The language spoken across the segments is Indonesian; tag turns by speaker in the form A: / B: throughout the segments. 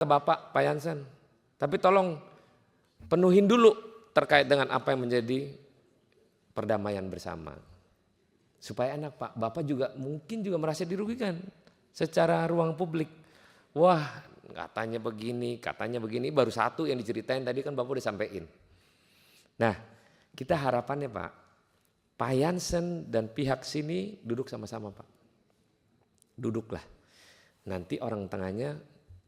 A: Bapak, Pak Jansen. Tapi tolong penuhin dulu terkait dengan apa yang menjadi perdamaian bersama. Supaya enak Pak, Bapak juga mungkin juga merasa dirugikan secara ruang publik. Wah katanya begini, baru satu yang diceritain tadi kan Bapak udah sampein. Nah kita harapannya Pak Jansen dan pihak sini duduk sama-sama Pak. Duduklah, nanti orang tengahnya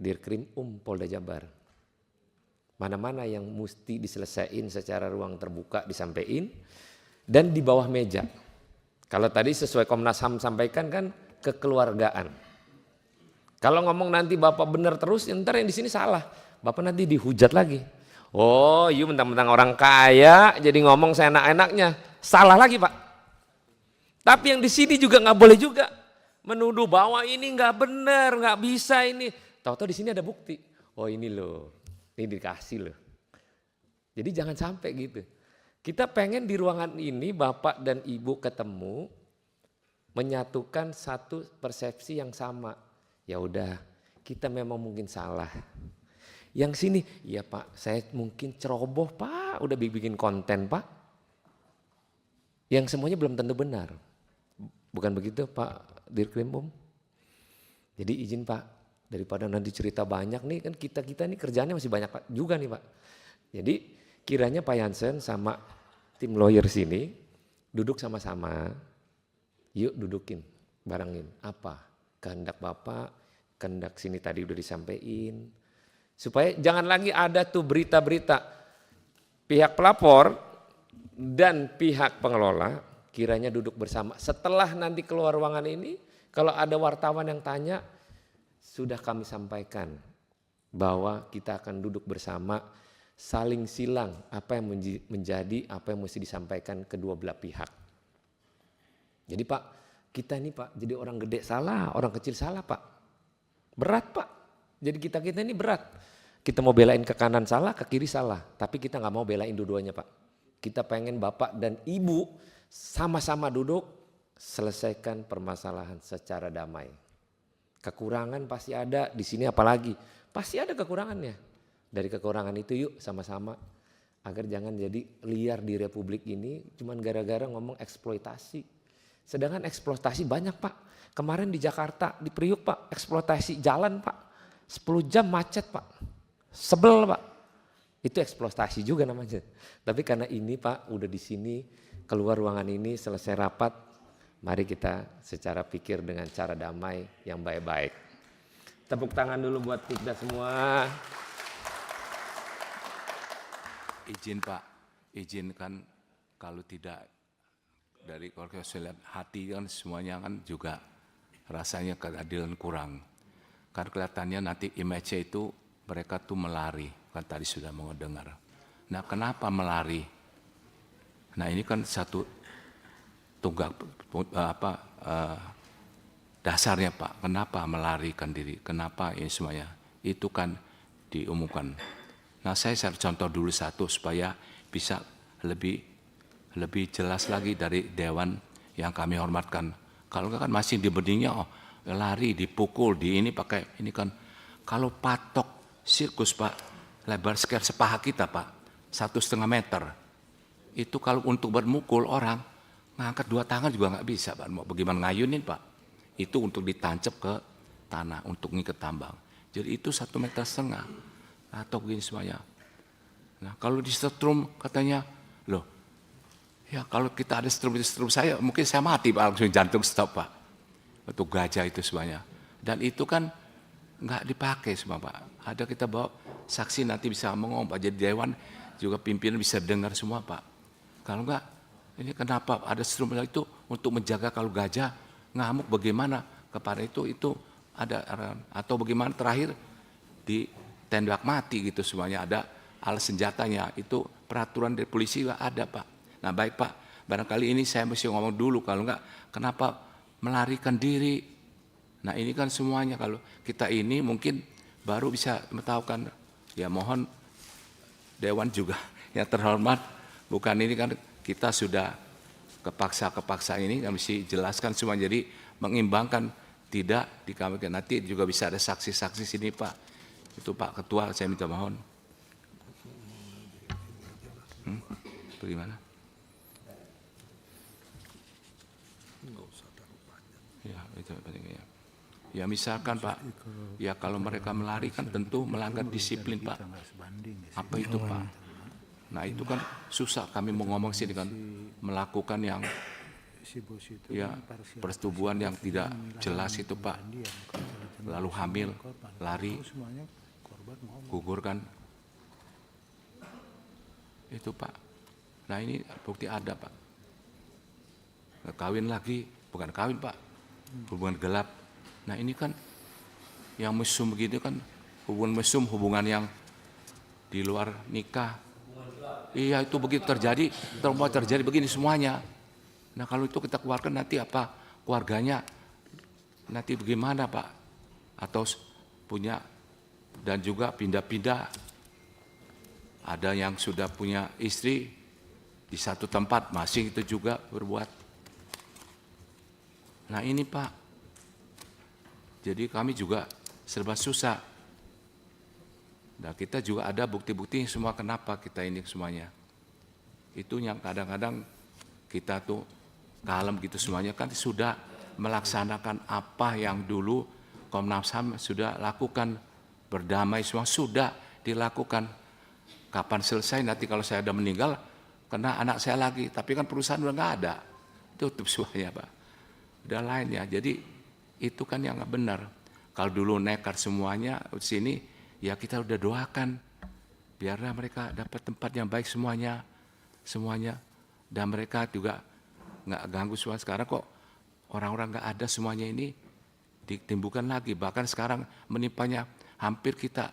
A: Dirkrim Polda Jabar. Mana-mana yang mesti diselesaikan secara ruang terbuka disampaikan dan di bawah meja. Kalau tadi sesuai Komnas HAM sampaikan kan kekeluargaan. Kalau ngomong nanti Bapak benar terus, ntar yang di sini salah. Bapak nanti dihujat lagi. Oh, you mentang-mentang orang kaya jadi ngomong seenak-enaknya. Salah lagi Pak. Tapi yang di sini juga nggak boleh juga menuduh bahwa ini nggak benar, nggak bisa ini. Tahu-tahu di sini ada bukti. Oh ini loh, ini dikasih loh. Jadi jangan sampai gitu. Kita pengen di ruangan ini Bapak dan Ibu ketemu, menyatukan satu persepsi yang sama. Ya udah, kita memang mungkin salah. Yang sini, ya Pak, saya mungkin ceroboh Pak, udah bikin konten Pak. Yang semuanya belum tentu benar. Bukan begitu Pak Dirkrim. Jadi izin Pak, daripada nanti cerita banyak nih, kan kita nih kerjaannya masih banyak Pak juga nih Pak. Jadi kiranya Pak Jansen sama tim lawyer sini duduk sama-sama, yuk dudukin, barengin apa kehendak Bapak, kehendak sini tadi udah disampaikan. Supaya jangan lagi ada tuh berita-berita pihak pelapor dan pihak pengelola kiranya duduk bersama. Setelah nanti keluar ruangan ini, kalau ada wartawan yang tanya, sudah kami sampaikan bahwa kita akan duduk bersama, saling silang apa yang menjadi apa yang mesti disampaikan kedua belah pihak. Jadi Pak, kita ini Pak jadi orang gede salah, orang kecil salah Pak. Berat Pak, jadi kita ini berat. Kita mau belain ke kanan salah, ke kiri salah. Tapi kita gak mau belain dua-duanya Pak. Kita pengen Bapak dan Ibu sama-sama duduk, selesaikan permasalahan secara damai. Kekurangan pasti ada, di sini apalagi. Pasti ada kekurangannya. Dari kekurangan itu yuk sama-sama. Agar jangan jadi liar di republik ini cuman gara-gara ngomong eksploitasi. Sedangkan eksploitasi banyak Pak. Kemarin di Jakarta, di Priuk Pak, eksploitasi jalan Pak. 10 jam macet Pak. Sebel Pak. Itu eksploitasi juga namanya. Tapi karena ini Pak udah di sini, keluar ruangan ini selesai rapat. Mari kita secara pikir dengan cara damai yang baik-baik. Tepuk tangan dulu buat kita semua.
B: Izin Pak, izin kan kalau tidak dari kalau saya lihat hati kan semuanya kan juga rasanya keadilan kurang. Kan kelihatannya nanti image itu mereka tuh melari, kan tadi sudah mendengar. Nah kenapa melari? Nah ini kan satu tunggak dasarnya Pak, kenapa melarikan diri, kenapa ini semuanya, itu kan diumumkan. Nah saya contoh dulu satu supaya bisa lebih jelas lagi dari Dewan yang kami hormatkan. Kalau enggak kan masih di beningnya, oh lari, dipukul, di ini pakai, ini kan. Kalau patok sirkus Pak, lebar sekitar sepaha kita Pak, 1,5 meter. Itu kalau untuk bermukul orang, ngangkat 2 tangan juga nggak bisa Pak, mau bagaimana ngayunin Pak. Itu untuk ditancap ke tanah, untuk ngikat tambang. Jadi itu 1,5 meter atau begini semuanya. Nah kalau di setrum katanya, loh ya kalau kita ada setrum saya, mungkin saya mati Pak, langsung jantung stop Pak. Untuk gajah itu semuanya. Dan itu kan nggak dipakai semua Pak. Ada kita bawa saksi nanti bisa ngomong Pak, jadi Dewan juga pimpinan bisa dengar semua Pak. Kalau enggak, ini kenapa ada setrum itu untuk menjaga kalau gajah ngamuk bagaimana kepada itu ada atau bagaimana terakhir di tembak mati gitu semuanya, ada alat senjatanya, itu peraturan dari polisi ada Pak. Nah baik Pak, barangkali ini saya mesti ngomong dulu, kalau enggak kenapa melarikan diri. Nah ini kan semuanya kalau kita ini mungkin baru bisa mengetahukan, ya mohon Dewan juga yang terhormat, bukan ini kan kita sudah kepaksa ini kan mesti jelaskan semua, jadi mengimbangkan tidak di kami nanti juga bisa ada saksi-saksi sini Pak. Itu Pak Ketua, saya minta mohon. Bagaimana? Ya, itu penting ya. Ya misalkan Pak, ya kalau mereka melari kan tentu melanggar disiplin Pak. Apa itu Pak? Nah itu kan susah kami mau ngomong sini kan, melakukan yang ya persetubuhan yang tidak jelas itu Pak. Lalu hamil, lari, gugur kan. Itu Pak. Nah ini bukti ada Pak. Kawin lagi, bukan kawin Pak, hubungan gelap. Nah ini kan yang mesum begitu kan, hubungan mesum, hubungan yang di luar nikah. Iya itu begitu terjadi, terjadi begini semuanya. Nah kalau itu kita keluarkan nanti apa keluarganya, nanti bagaimana Pak? Atau punya dan juga pindah-pindah. Ada yang sudah punya istri di satu tempat, masih itu juga berbuat. Nah ini Pak. Jadi kami juga serba susah. Nah kita juga ada bukti-bukti semua kenapa kita ini semuanya. Itu yang kadang-kadang kita tuh kalem gitu semuanya kan sudah melaksanakan apa yang dulu Komnas HAM sudah lakukan. Berdamai semua sudah dilakukan. Kapan selesai nanti kalau saya udah meninggal kena anak saya lagi. Tapi kan perusahaan udah nggak ada. Tutup semuanya Pak. Udah lain ya. Jadi itu kan yang nggak benar. Kalau dulu nekat semuanya di sini, ya kita udah doakan biarlah mereka dapat tempat yang baik semuanya, dan mereka juga nggak ganggu semua. Sekarang kok orang-orang nggak ada semuanya ini ditimbulkan lagi. Bahkan sekarang menimpanya hampir kita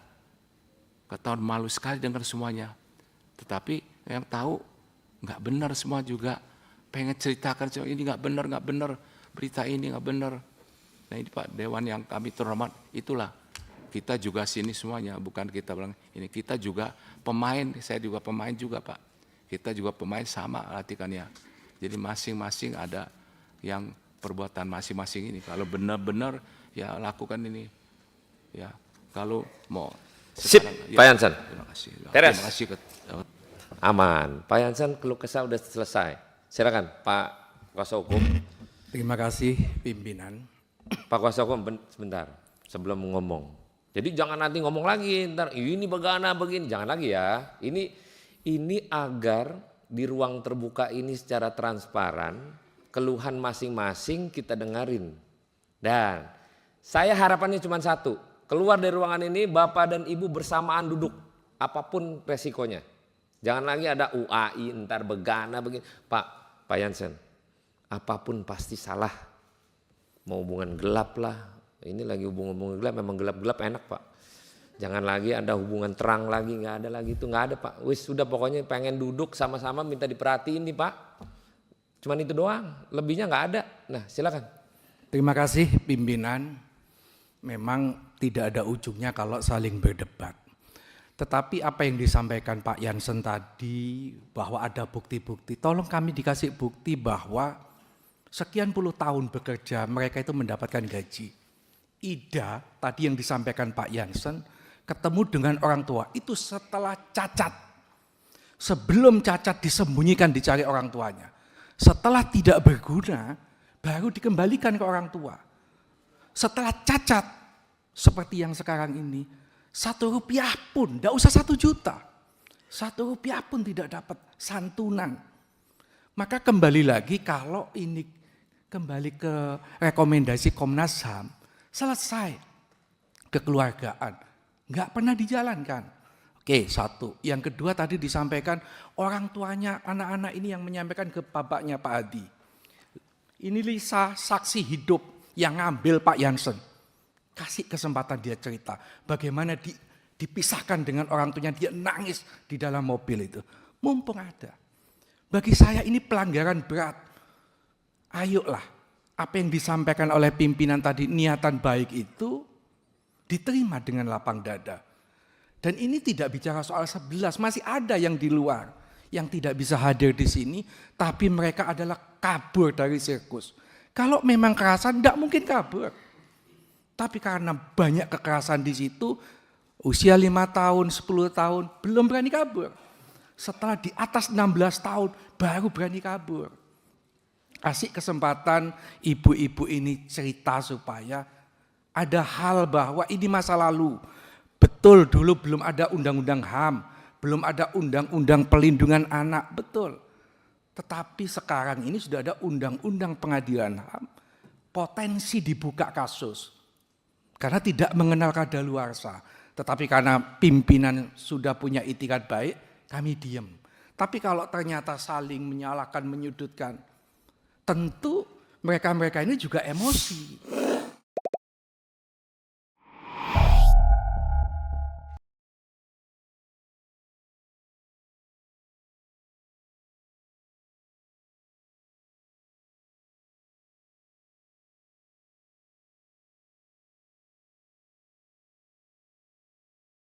B: ketahuan malu sekali dengan semuanya. Tetapi yang tahu nggak benar semua juga pengen ceritakan ini nggak benar berita ini nggak benar. Nah ini Pak Dewan yang kami terhormat, itulah kita juga sini semuanya, bukan kita bilang ini, kita juga pemain, saya juga pemain juga Pak. Kita juga pemain sama artikannya. Jadi masing-masing ada yang perbuatan masing-masing ini. Kalau benar-benar ya lakukan ini. Ya kalau mau.
A: Sip,
B: sekarang,
A: Pak Jansen.
B: Terima kasih.
A: Teres.
B: Terima kasih.
A: Aman. Pak Jansen keluh kesah udah selesai. Silakan Pak Kuasa Hukum.
C: Terima kasih pimpinan.
A: Pak Kuasa Hukum sebentar sebelum ngomong. Jadi jangan nanti ngomong lagi, ntar ini begana begini, jangan lagi ya. Ini agar di ruang terbuka ini secara transparan, keluhan masing-masing kita dengerin. Dan saya harapannya cuma satu, keluar dari ruangan ini Bapak dan Ibu bersamaan duduk, apapun resikonya. Jangan lagi ada UAI, ntar begana begini. Pak Jansen, apapun pasti salah. Mau hubungan gelap lah, ini lagi hubungan gelap, memang gelap-gelap enak Pak. Jangan lagi ada hubungan terang lagi, nggak ada lagi itu, nggak ada Pak. Wis sudah pokoknya pengen duduk sama-sama minta diperhatiin nih Pak. Cuman itu doang, lebihnya nggak ada. Nah silakan.
C: Terima kasih pimpinan. Memang tidak ada ujungnya kalau saling berdebat. Tetapi apa yang disampaikan Pak Jansen tadi bahwa ada bukti-bukti, tolong kami dikasih bukti bahwa sekian puluh tahun bekerja, mereka itu mendapatkan gaji. Ida, tadi yang disampaikan Pak Jansen, ketemu dengan orang tua, itu setelah cacat. Sebelum cacat disembunyikan, dicari orang tuanya. Setelah tidak berguna, baru dikembalikan ke orang tua. Setelah cacat, seperti yang sekarang ini, 1 rupiah pun, tidak usah 1 juta. 1 rupiah pun tidak dapat santunan. Maka kembali lagi kalau ini kembali ke rekomendasi Komnas HAM, selesai kekeluargaan, nggak pernah dijalankan. Oke, 1. Yang kedua tadi disampaikan orang tuanya anak-anak ini yang menyampaikan ke bapaknya Pak Hadi. Ini Lisa saksi hidup yang ngambil Pak Jansen. Kasih kesempatan dia cerita bagaimana dipisahkan dengan orang tuanya, dia nangis di dalam mobil itu. Mumpung ada. Bagi saya ini pelanggaran berat. Ayolah, apa yang disampaikan oleh pimpinan tadi, niatan baik itu diterima dengan lapang dada. Dan ini tidak bicara soal 11, masih ada yang di luar yang tidak bisa hadir di sini, tapi mereka adalah kabur dari sirkus. Kalau memang kekerasan, tidak mungkin kabur. Tapi karena banyak kekerasan di situ, Usia 5 tahun, 10 tahun, belum berani kabur. Setelah di atas 16 tahun, baru berani kabur. Kasih kesempatan ibu-ibu ini cerita supaya ada hal bahwa ini masa lalu. Betul, dulu belum ada undang-undang HAM, belum ada undang-undang pelindungan anak, betul. Tetapi sekarang ini sudah ada undang-undang pengadilan HAM, potensi dibuka kasus. Karena tidak mengenal kadaluarsa. Tetapi karena pimpinan sudah punya itikat baik, kami diam. Tapi kalau ternyata saling menyalahkan, menyudutkan, tentu mereka-mereka ini juga emosi.